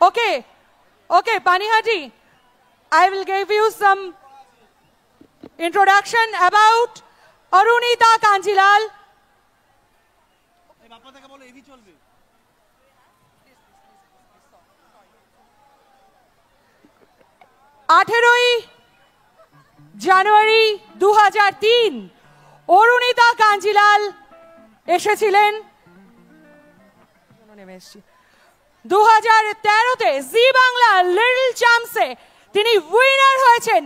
Okay, okay, Panihati, I will give you some introduction about Arunita Kanjilal. 18 জানুয়ারি 2003 অরুণিতা কাঞ্জিলাল এসেছিলেন 2013-তে জি Bangla little চ্যাম্পসে তিনি winner হয়েছেন,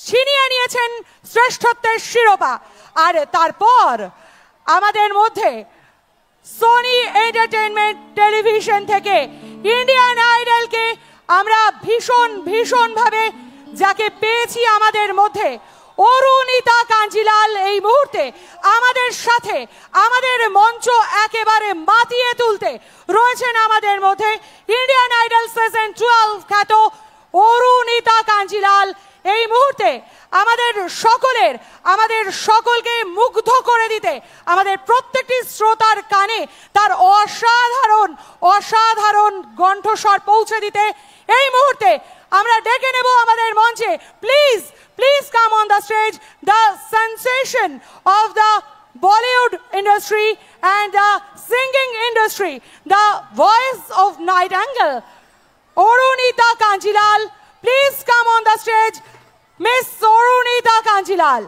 ছিনিয়ে নিয়েছেন শ্রেষ্ঠত্বের শিরোপা। আর তারপর আমাদের মধ্যে সোনি এন্টারটেইনমেন্ট টেলিভিশন থেকে ইন্ডিয়ান আইডলকে আমরা ভীষণ ভাবে যাকে পেয়েছি আমাদের মধ্যে, অরুণিতা কাঞ্জিলাল এই মুহূর্তে আমাদের সাথে আমাদের মঞ্চ একেবারে মাতিয়ে তুলতে রয়েছেন আমাদের মধ্যে। ইন্ডিয়ান আইডল সিজন 12 খ্যাত অরুণিতা কাঞ্জিলাল এই মুহূর্তে আমাদের সকলকে মুগ্ধ করে দিতে, আমাদের প্রত্যেকটি শ্রোতার কানে তার অসাধারণ কণ্ঠস্বর পৌঁছে দিতে এই মুহূর্তে আমরা ডেকে নেব আমাদের মঞ্চে। Please come on the stage, the sensation of the Bollywood industry and the singing industry, the voice of Nightingale, Arunita Kanjilal. Please come on the stage, Miss Arunita Kanjilal.